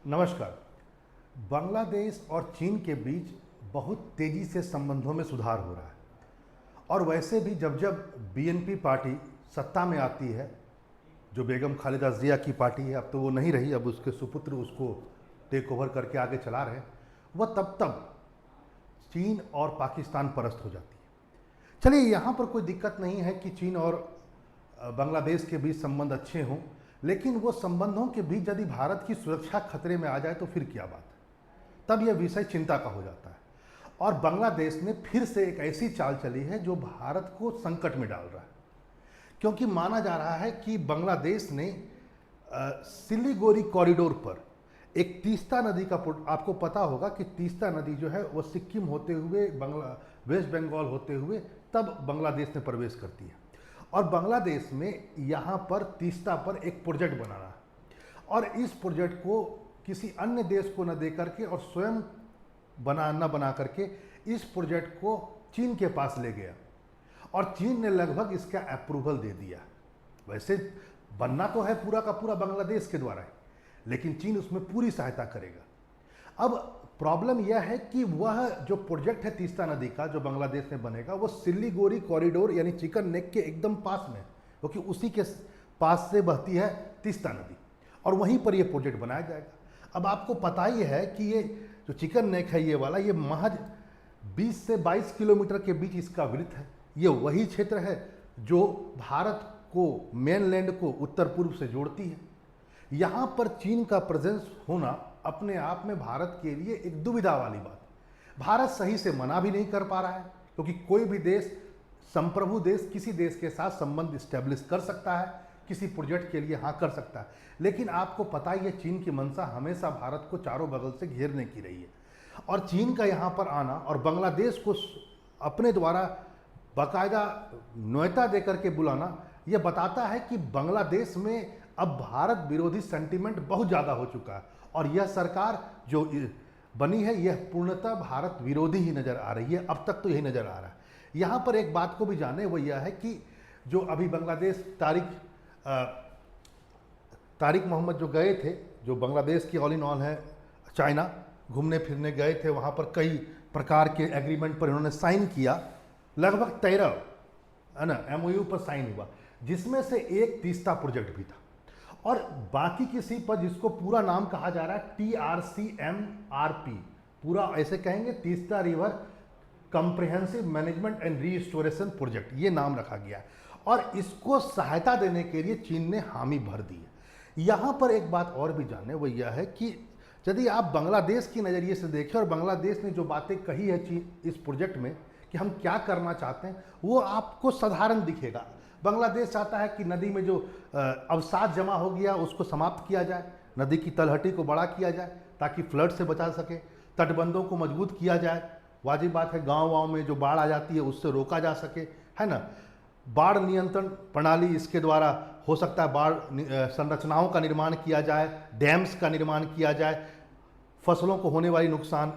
नमस्कार। बांग्लादेश और चीन के बीच बहुत तेज़ी से संबंधों में सुधार हो रहा है और वैसे भी जब जब बीएनपी पार्टी सत्ता में आती है, जो बेगम खालिदा जिया की पार्टी है, अब तो वो नहीं रही, अब उसके सुपुत्र उसको टेक ओवर करके आगे चला रहे हैं, वह तब तब चीन और पाकिस्तान परस्त हो जाती है। चलिए, यहाँ पर कोई दिक्कत नहीं है कि चीन और बांग्लादेश के बीच संबंध अच्छे हों, लेकिन वो संबंधों के बीच यदि भारत की सुरक्षा खतरे में आ जाए तो फिर क्या बात है, तब यह विषय चिंता का हो जाता है। और बांग्लादेश ने फिर से एक ऐसी चाल चली है जो भारत को संकट में डाल रहा है, क्योंकि माना जा रहा है कि बांग्लादेश ने सिलीगुड़ी कॉरिडोर पर एक तीस्ता नदी का, आपको पता होगा कि तीस्ता नदी जो है वो सिक्किम होते हुए वेस्ट बंगाल होते हुए तब बांग्लादेश में प्रवेश करती है। और बांग्लादेश में यहाँ पर तीस्ता पर एक प्रोजेक्ट बनाना है और इस प्रोजेक्ट को किसी अन्य देश को न दे करके और स्वयं बना करके इस प्रोजेक्ट को चीन के पास ले गया और चीन ने लगभग इसका अप्रूवल दे दिया। वैसे बनना तो है पूरा का पूरा बांग्लादेश के द्वारा है, लेकिन चीन उसमें पूरी सहायता करेगा। अब प्रॉब्लम यह है कि वह जो प्रोजेक्ट है तीस्ता नदी का जो बांग्लादेश में बनेगा, वो सिलीगुड़ी कॉरिडोर यानी चिकन नेक के एकदम पास में, क्योंकि उसी के पास से बहती है तीस्ता नदी और वहीं पर यह प्रोजेक्ट बनाया जाएगा। अब आपको पता ही है कि ये जो चिकन नेक है ये वाला, ये महज 20 से 22 किलोमीटर के बीच इसका वृत्त है। ये वही क्षेत्र है जो भारत को, मेनलैंड को उत्तर पूर्व से जोड़ती है। यहाँ पर चीन का प्रेजेंस होना अपने आप में भारत के लिए एक दुविधा वाली बात है। भारत सही से मना भी नहीं कर पा रहा है, क्योंकि कोई भी देश, संप्रभु देश, किसी देश के साथ संबंध स्टैब्लिश कर सकता है, किसी प्रोजेक्ट के लिए हाँ कर सकता है, लेकिन आपको पता ही है चीन की मंशा हमेशा भारत को चारों बगल से घेरने की रही है। और चीन का यहाँ पर आना और बांग्लादेश को अपने द्वारा बाकायदा न्योता देकर के बुलाना, यह बताता है कि बांग्लादेश में अब भारत विरोधी सेंटीमेंट बहुत ज़्यादा हो चुका है और यह सरकार जो बनी है यह पूर्णतः भारत विरोधी ही नज़र आ रही है। अब तक तो यही नज़र आ रहा है। यहाँ पर एक बात को भी जाने, वो यह है कि जो अभी बांग्लादेश तारिक मोहम्मद जो गए थे, जो बांग्लादेश की ऑल इन ऑल है, चाइना घूमने फिरने गए थे, वहाँ पर कई प्रकार के एग्रीमेंट पर इन्होंने साइन किया, लगभग 13 है ना MOU पर साइन हुआ, जिसमें से एक तीस्ता प्रोजेक्ट भी था और बाकी किसी पर जिसको पूरा नाम कहा जा रहा है TRCMRP, पूरा ऐसे कहेंगे Teesta river comprehensive management and restoration project, ये नाम रखा गया है और इसको सहायता देने के लिए चीन ने हामी भर दी है। यहाँ पर एक बात और भी जाने, वो यह है कि यदि आप बांग्लादेश की नज़रिए से देखें और बांग्लादेश ने जो बातें कही है चीन इस प्रोजेक्ट में कि हम क्या करना चाहते हैं, वो आपको साधारण दिखेगा। बांग्लादेश चाहता है कि नदी में जो अवसाद जमा हो गया उसको समाप्त किया जाए, नदी की तलहटी को बड़ा किया जाए ताकि फ्लड से बचा सके, तटबंधों को मजबूत किया जाए, वाजिब बात है गांव में जो बाढ़ आ जाती है उससे रोका जा सके, है ना। बाढ़ नियंत्रण प्रणाली, इसके द्वारा हो सकता है बाढ़ संरचनाओं का निर्माण किया जाए, डैम्स का निर्माण किया जाए, फसलों को होने वाली नुकसान,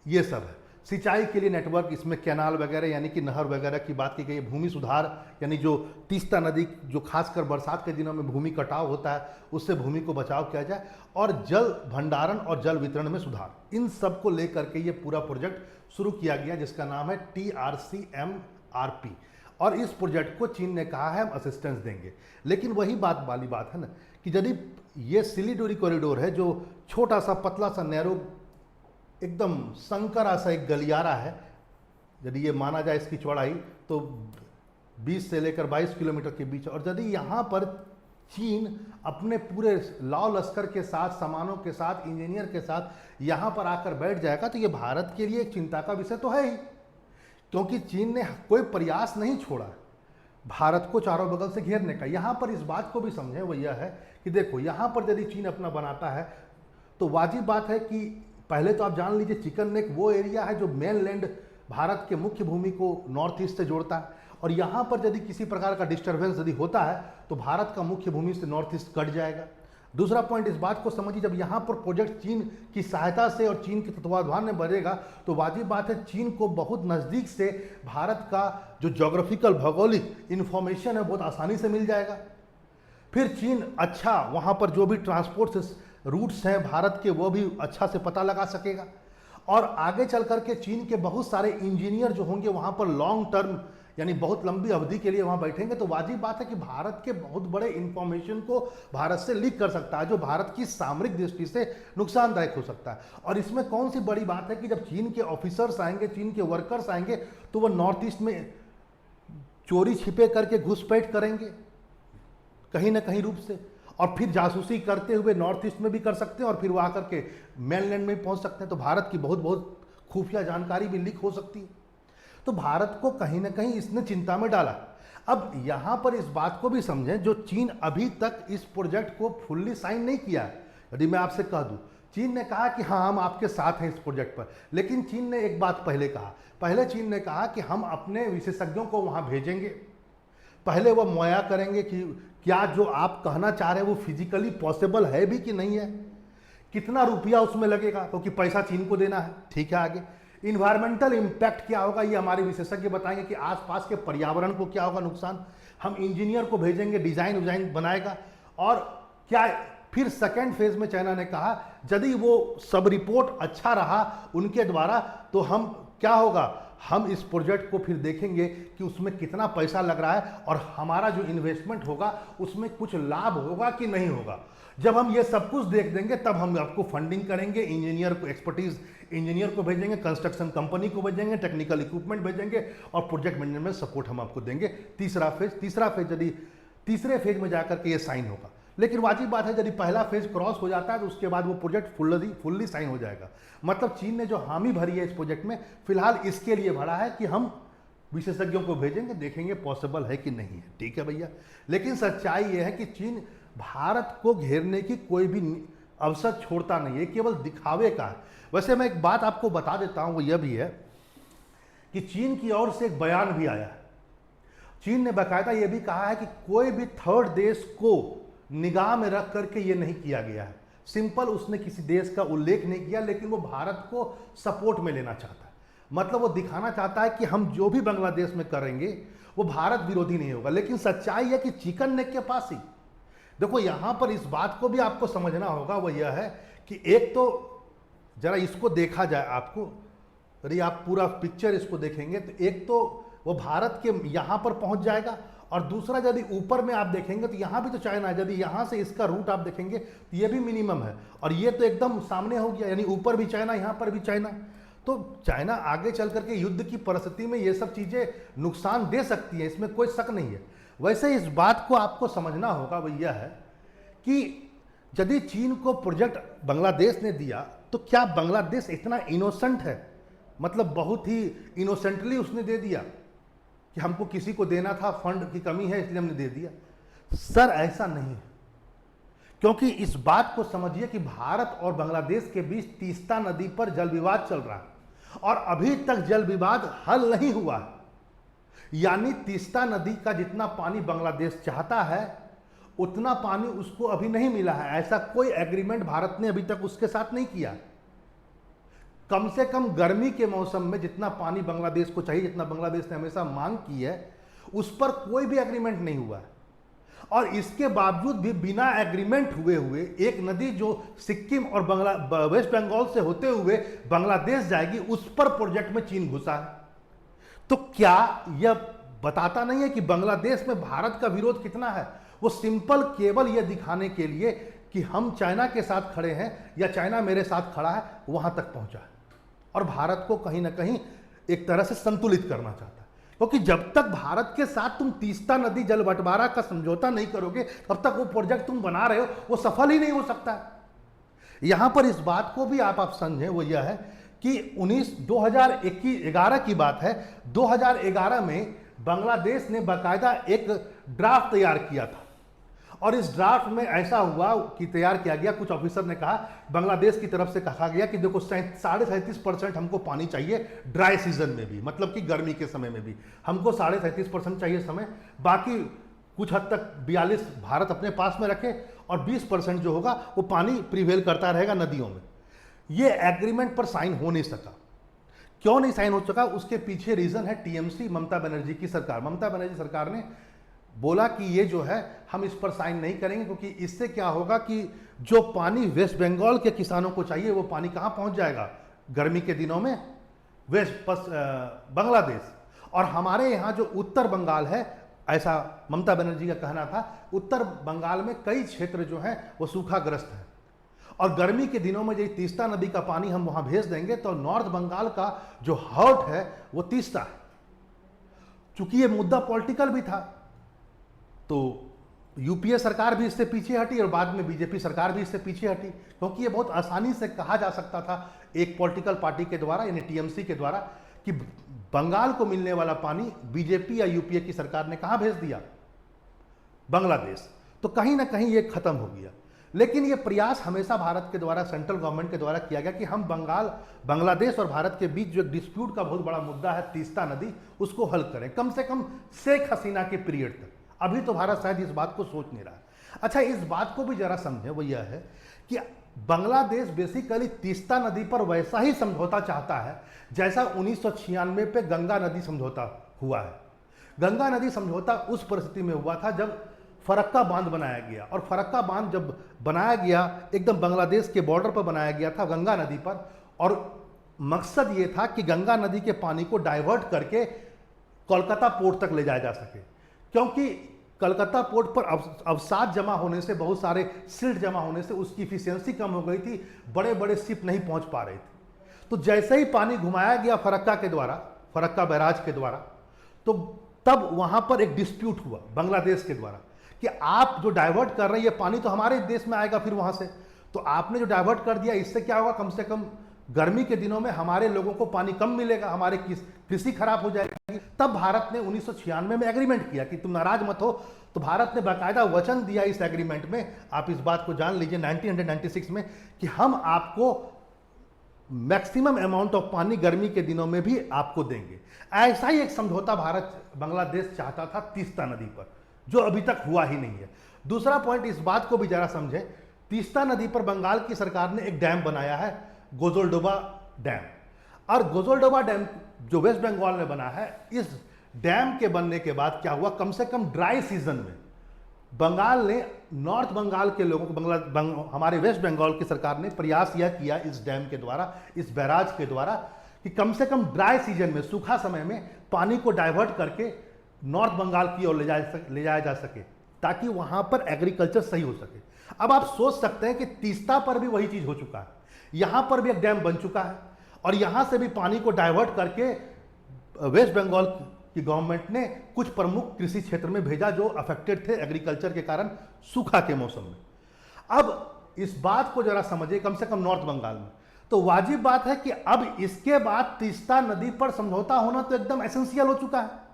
ये सब है। सिंचाई के लिए नेटवर्क, इसमें कैनाल वगैरह यानी कि नहर वगैरह की बात की गई है। भूमि सुधार यानी जो तीस्ता नदी जो खासकर बरसात के दिनों में भूमि कटाव होता है उससे भूमि को बचाव किया जाए और जल भंडारण और जल वितरण में सुधार, इन सब को लेकर के ये पूरा प्रोजेक्ट शुरू किया गया जिसका नाम है TRCMRP और इस प्रोजेक्ट को चीन ने कहा है हम असिस्टेंस देंगे। लेकिन वही बात वाली बात है ना कि यदि ये सिलीगुड़ी कॉरिडोर है जो छोटा सा पतला सा नैरो एकदम संकरा सा एक गलियारा है, यदि ये माना जाए इसकी चौड़ाई तो 20 से लेकर 22 किलोमीटर के बीच, और यदि यहाँ पर चीन अपने पूरे लाव लश्कर के साथ, सामानों के साथ, इंजीनियर के साथ यहाँ पर आकर बैठ जाएगा तो ये भारत के लिए एक चिंता का विषय तो है ही, क्योंकि चीन ने कोई प्रयास नहीं छोड़ा भारत को चारों बगल से घेरने का। यहाँ पर इस बात को भी समझें, वो यह है कि देखो यहाँ पर यदि चीन अपना बनाता है तो वाजिब बात है कि पहले तो आप जान लीजिए चिकन नेक वो एरिया है जो मेनलैंड भारत के मुख्य भूमि को नॉर्थ ईस्ट से जोड़ता है और यहाँ पर यदि किसी प्रकार का डिस्टर्बेंस यदि होता है तो भारत का मुख्य भूमि से नॉर्थ ईस्ट कट जाएगा। दूसरा पॉइंट, इस बात को समझिए, जब यहाँ पर प्रोजेक्ट चीन की सहायता से और चीन के तत्वाधान में बढ़ेगा तो वाजिब बात है चीन को बहुत नज़दीक से भारत का जो ज्योग्राफिकल भौगोलिक इंफॉर्मेशन है बहुत आसानी से मिल जाएगा। फिर चीन अच्छा वहाँ पर जो भी ट्रांसपोर्ट रूट्स हैं भारत के वो भी अच्छा से पता लगा सकेगा। और आगे चल करके चीन के बहुत सारे इंजीनियर जो होंगे वहाँ पर लॉन्ग टर्म यानी बहुत लंबी अवधि के लिए वहाँ बैठेंगे, तो वाजिब बात है कि भारत के बहुत बड़े इंफॉर्मेशन को भारत से लीक कर सकता है, जो भारत की सामरिक दृष्टि से नुकसानदायक हो सकता है। और इसमें कौन सी बड़ी बात है कि जब चीन के ऑफिसर्स आएंगे, चीन के वर्कर्स आएंगे, तो वो नॉर्थ ईस्ट में चोरी छिपे करके घुसपैठ करेंगे कहीं ना कहीं रूप से, और फिर जासूसी करते हुए नॉर्थ ईस्ट में भी कर सकते हैं और फिर वो आकर के मेनलैंड में भी पहुंच सकते हैं। तो भारत की बहुत बहुत खुफिया जानकारी भी लीक हो सकती है। तो भारत को कहीं ना कहीं इसने चिंता में डाला। अब यहां पर इस बात को भी समझें, जो चीन अभी तक इस प्रोजेक्ट को फुल्ली साइन नहीं किया है। यदि मैं आपसे कह दूं, चीन ने कहा कि हाँ हम आपके साथ हैं इस प्रोजेक्ट पर, लेकिन चीन ने एक बात पहले कहा, पहले चीन ने कहा कि हम अपने विशेषज्ञों को वहां भेजेंगे, पहले वो मुहैया करेंगे कि क्या जो आप कहना चाह रहे हैं वो फिजिकली पॉसिबल है भी कि नहीं है, कितना रुपया उसमें लगेगा, क्योंकि पैसा चीन को देना है, ठीक है। आगे इन्वायरमेंटल इम्पैक्ट क्या होगा ये हमारे विशेषज्ञ बताएंगे कि आसपास के पर्यावरण को क्या होगा नुकसान। हम इंजीनियर को भेजेंगे, डिजाइन बनाएगा। और क्या फिर सेकेंड फेज में चाइना ने कहा यदि वो सब रिपोर्ट अच्छा रहा उनके द्वारा, तो हम क्या होगा, हम इस प्रोजेक्ट को फिर देखेंगे कि उसमें कितना पैसा लग रहा है और हमारा जो इन्वेस्टमेंट होगा उसमें कुछ लाभ होगा कि नहीं होगा। जब हम ये सब कुछ देख देंगे तब हम आपको फंडिंग करेंगे, इंजीनियर को, एक्सपर्टीज इंजीनियर को भेजेंगे, कंस्ट्रक्शन कंपनी को भेजेंगे, टेक्निकल इक्विपमेंट भेजेंगे और प्रोजेक्ट मैनेजमेंट सपोर्ट हम आपको देंगे। तीसरा फेज यदि तीसरे फेज में जाकर के ये साइन होगा। लेकिन वाजिब बात है, यदि पहला फेज क्रॉस हो जाता है तो उसके बाद वो प्रोजेक्ट फुल्ली साइन हो जाएगा। मतलब चीन ने जो हामी भरी है इस प्रोजेक्ट में, फिलहाल इसके लिए भरा है कि हम विशेषज्ञों को भेजेंगे, देखेंगे पॉसिबल है कि नहीं है, ठीक है भैया। लेकिन सच्चाई ये है कि चीन भारत को घेरने की कोई भी अवसर छोड़ता नहीं है, केवल दिखावे का है। वैसे मैं एक बात आपको बता देता हूं, वो यह भी है कि चीन की ओर से एक बयान भी आया है। चीन ने बाकायदा यह भी कहा है कि कोई भी थर्ड देश को निगाह में रख करके ये नहीं किया गया है। सिंपल उसने किसी देश का उल्लेख नहीं किया, लेकिन वो भारत को सपोर्ट में लेना चाहता है। मतलब वो दिखाना चाहता है कि हम जो भी बांग्लादेश में करेंगे वो भारत विरोधी नहीं होगा। लेकिन सच्चाई है कि चिकन नेक के पास ही देखो, यहां पर इस बात को भी आपको समझना होगा, वो यह है कि एक तो जरा इसको देखा जाए, आपको यदि आप पूरा पिक्चर इसको देखेंगे तो एक तो वो भारत के यहां पर पहुंच जाएगा, और दूसरा यदि ऊपर में आप देखेंगे तो यहां भी तो चाइना है। यदि यहां से इसका रूट आप देखेंगे तो ये भी मिनिमम है, और ये तो एकदम सामने हो गया, यानी ऊपर भी चाइना, यहां पर भी चाइना। तो चाइना आगे चल करके युद्ध की परिस्थिति में ये सब चीजें नुकसान दे सकती है, इसमें कोई शक नहीं है। वैसे इस बात को आपको समझना होगा, वो यह है कि यदि चीन को प्रोजेक्ट बांग्लादेश ने दिया तो क्या बांग्लादेश इतना इनोसेंट है, मतलब बहुत ही इनोसेंटली उसने दे दिया कि हमको किसी को देना था, फंड की कमी है इसलिए हमने दे दिया? सर ऐसा नहीं है, क्योंकि इस बात को समझिए कि भारत और बांग्लादेश के बीच तीस्ता नदी पर जल विवाद चल रहा है और अभी तक जल विवाद हल नहीं हुआ है। यानी तीस्ता नदी का जितना पानी बांग्लादेश चाहता है उतना पानी उसको अभी नहीं मिला है। ऐसा कोई एग्रीमेंट भारत ने अभी तक उसके साथ नहीं किया। कम से कम गर्मी के मौसम में जितना पानी बांग्लादेश को चाहिए, जितना बांग्लादेश ने हमेशा मांग की है, उस पर कोई भी एग्रीमेंट नहीं हुआ है। और इसके बावजूद भी बिना एग्रीमेंट हुए एक नदी जो सिक्किम और वेस्ट बंगाल से होते हुए बांग्लादेश जाएगी, उस पर प्रोजेक्ट में चीन घुसा है। तो क्या यह बताता नहीं है कि बांग्लादेश में भारत का विरोध कितना है? वो सिंपल केवल यह दिखाने के लिए कि हम चाइना के साथ खड़े हैं या चाइना मेरे साथ खड़ा है, वहां तक पहुंचा है और भारत को कहीं ना कहीं एक तरह से संतुलित करना चाहता है। क्योंकि जब तक भारत के साथ तुम तीस्ता नदी जल बंटवारा का समझौता नहीं करोगे, तब तक वो प्रोजेक्ट तुम बना रहे हो वो सफल ही नहीं हो सकता है। यहां पर इस बात को भी आप समझें, वो यह है कि 2011 की बात है, 2011 में बांग्लादेश ने बाकायदा एक ड्राफ्ट तैयार किया था और इस ड्राफ्ट में ऐसा हुआ कि तैयार किया गया, कुछ ऑफिसर ने कहा, बांग्लादेश की तरफ से कहा गया कि देखो 37.5% हमको पानी चाहिए ड्राई सीजन में भी, मतलब कि गर्मी के समय में भी हमको 37.5% चाहिए समय, बाकी कुछ हद तक 42 भारत अपने पास में रखे और 20% जो होगा वो पानी प्रिवेल करता रहेगा नदियों में। ये एग्रीमेंट पर साइन हो नहीं सका। क्यों नहीं साइन हो सका? उसके पीछे रीजन है टीएमसी, ममता बनर्जी की सरकार। ममता बनर्जी सरकार ने बोला कि ये जो है हम इस पर साइन नहीं करेंगे, क्योंकि इससे क्या होगा कि जो पानी वेस्ट बंगाल के किसानों को चाहिए वो पानी कहाँ पहुँच जाएगा गर्मी के दिनों में? बांग्लादेश। और हमारे यहाँ जो उत्तर बंगाल है, ऐसा ममता बनर्जी का कहना था, उत्तर बंगाल में कई क्षेत्र जो हैं वो सूखाग्रस्त हैं, और गर्मी के दिनों में यदि तीस्ता नदी का पानी हम वहाँ भेज देंगे तो नॉर्थ बंगाल का जो हर्ट है वो तीस्ता है। चूंकि ये मुद्दा पॉलिटिकल भी था तो यूपीए सरकार भी इससे पीछे हटी और बाद में बीजेपी सरकार भी इससे पीछे हटी, क्योंकि ये बहुत आसानी से कहा जा सकता था एक पॉलिटिकल पार्टी के द्वारा, यानी टीएमसी के द्वारा, कि बंगाल को मिलने वाला पानी बीजेपी या यूपीए की सरकार ने कहां भेज दिया? बांग्लादेश। तो कहीं ना कहीं ये खत्म हो गया। लेकिन ये प्रयास हमेशा भारत के द्वारा, सेंट्रल गवर्नमेंट के द्वारा किया गया कि हम बांग्लादेश और भारत के बीच जो डिस्प्यूट का बहुत बड़ा मुद्दा है तीस्ता नदी, उसको हल करें, कम से कम शेख हसीना के पीरियड तक। अभी तो भारत शायद इस बात को सोच नहीं रहा है। अच्छा, इस बात को भी जरा समझें, वो यह है कि बांग्लादेश बेसिकली तीस्ता नदी पर वैसा ही समझौता चाहता है जैसा 1996 पे गंगा नदी समझौता हुआ है। गंगा नदी समझौता उस परिस्थिति में हुआ था जब फरक्का बांध बनाया गया, और फरक्का बांध जब बनाया गया एकदम बांग्लादेश के बॉर्डर पर बनाया गया था गंगा नदी पर, और मकसद ये था कि गंगा नदी के पानी को डाइवर्ट करके कोलकाता पोर्ट तक ले जाया जा सके, क्योंकि कलकत्ता पोर्ट पर अवसाद जमा होने से, बहुत सारे सिल्ट जमा होने से उसकी इफिशियंसी कम हो गई थी, बड़े बड़े शिप नहीं पहुंच पा रहे थे। तो जैसे ही पानी घुमाया गया फरक्का के द्वारा, फरक्का बैराज के द्वारा, तो तब वहां पर एक डिस्प्यूट हुआ बांग्लादेश के द्वारा कि आप जो डाइवर्ट कर रहे हैं ये पानी तो हमारे देश में आएगा फिर वहां से, तो आपने जो डाइवर्ट कर दिया इससे क्या होगा, कम से कम गर्मी के दिनों में हमारे लोगों को पानी कम मिलेगा, हमारे कृषि खराब हो जाएगी। तब भारत ने 1996 में एग्रीमेंट किया कि तुम नाराज मत हो, तो भारत ने बाकायदा वचन दिया इस एग्रीमेंट में, आप इस बात को जान लीजिए 1996 में, कि हम आपको मैक्सिमम अमाउंट ऑफ पानी गर्मी के दिनों में भी आपको देंगे। ऐसा ही एक समझौता भारत बांग्लादेश चाहता था तीस्ता नदी पर, जो अभी तक हुआ ही नहीं है। दूसरा पॉइंट, इस बात को भी जरा समझें, तीस्ता नदी पर बंगाल की सरकार ने एक डैम बनाया है, गोजलडोबा डैम, और गोजलडोबा डैम जो वेस्ट बंगाल में बना है, इस डैम के बनने के बाद क्या हुआ, कम से कम ड्राई सीजन में बंगाल ने, नॉर्थ बंगाल के लोगों को, हमारे वेस्ट बंगाल की सरकार ने प्रयास यह किया इस डैम के द्वारा, इस बैराज के द्वारा, कि कम से कम ड्राई सीजन में, सूखा समय में पानी को डाइवर्ट करके नॉर्थ बंगाल की ओर ले जाया जा सके, ताकि वहां पर एग्रीकल्चर सही हो सके। अब आप सोच सकते हैं कि तीस्ता पर भी वही चीज हो चुका है, यहां पर भी एक डैम बन चुका है, और यहां से भी पानी को डाइवर्ट करके वेस्ट बंगाल की गवर्नमेंट ने कुछ प्रमुख कृषि क्षेत्र में भेजा जो अफेक्टेड थे एग्रीकल्चर के कारण सूखा के मौसम में। अब इस बात को जरा समझिए, कम से कम नॉर्थ बंगाल में तो वाजिब बात है कि अब इसके बाद तीस्ता नदी पर समझौता होना तो एकदम एसेंशियल हो चुका है।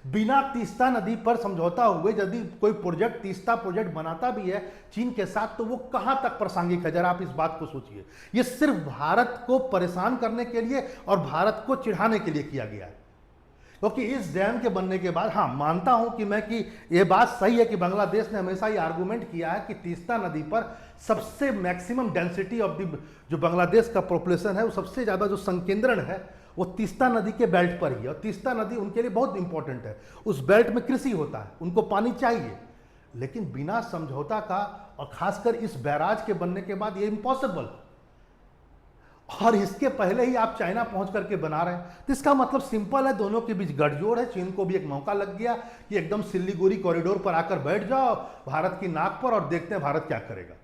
बिना तीस्ता नदी पर समझौता हुए यदि कोई प्रोजेक्ट, तीस्ता प्रोजेक्ट बनाता भी है चीन के साथ, तो वो कहां तक प्रासंगिक है, जरा आप इस बात को सोचिए। ये सिर्फ भारत को परेशान करने के लिए और भारत को चिढ़ाने के लिए किया गया है, क्योंकि इस डैम के बनने के बाद, हाँ मानता हूं कि ये बात सही है कि बांग्लादेश ने हमेशा ये आर्गूमेंट किया है कि तीस्ता नदी पर सबसे मैक्सिमम डेंसिटी ऑफ द, जो बांग्लादेश का पॉपुलेशन है, वो सबसे ज्यादा जो संकेंद्रण है वो तीस्ता नदी के बेल्ट पर ही है, और तीस्ता नदी उनके लिए बहुत इंपॉर्टेंट है। उस बेल्ट में कृषि होता है, उनको पानी चाहिए, लेकिन बिना समझौता का, और खासकर इस बैराज के बनने के बाद ये इम्पॉसिबल, और इसके पहले ही आप चाइना पहुंच करके बना रहे हैं। तो इसका मतलब सिंपल है, दोनों के बीच गठजोड़ है। चीन को भी एक मौका लग गया कि एकदम सिल्लीगुड़ी कॉरिडोर पर आकर बैठ जाओ भारत की नाक पर, और देखते हैं भारत क्या करेगा,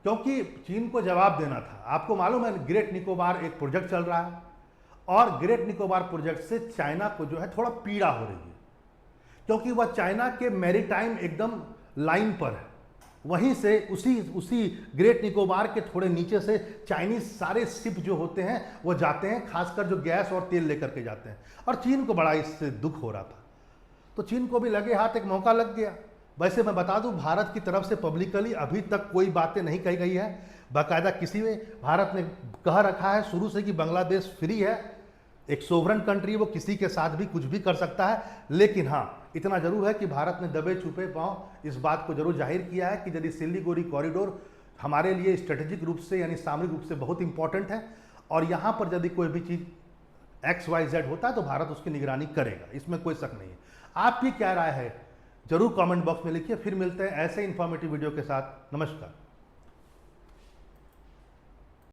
क्योंकि चीन को जवाब देना था। आपको मालूम है ग्रेट निकोबार एक प्रोजेक्ट चल रहा है, और ग्रेट निकोबार प्रोजेक्ट से चाइना को जो है थोड़ा पीड़ा हो रही है, क्योंकि वह चाइना के मैरीटाइम एकदम लाइन पर है। वहीं से उसी ग्रेट निकोबार के थोड़े नीचे से चाइनीज सारे शिप जो होते हैं वो जाते हैं, खासकर जो गैस और तेल लेकर के जाते हैं, और चीन को बड़ा इससे दुख हो रहा था। तो चीन को भी लगे हाथ, एक मौका लग गया। वैसे मैं बता दूं, भारत की तरफ से पब्लिकली अभी तक कोई बातें नहीं कही गई है, बाकायदा किसी में भारत ने कह रखा है शुरू से कि बांग्लादेश फ्री है, एक सोवरन कंट्री, वो किसी के साथ भी कुछ भी कर सकता है। लेकिन हाँ, इतना जरूर है कि भारत ने दबे छुपे पांव इस बात को जरूर जाहिर किया है कि यदि सिल्लीगुड़ी कॉरिडोर हमारे लिए स्ट्रेटेजिक रूप से, यानी सामरिक रूप से बहुत इंपॉर्टेंट है, और यहाँ पर यदि कोई भी चीज़ XYZ होता है तो भारत उसकी निगरानी करेगा, इसमें कोई शक नहीं है। आपकी क्या राय है जरूर कमेंट बॉक्स में लिखिए। फिर मिलते हैं ऐसे इन्फॉर्मेटिव वीडियो के साथ। नमस्कार।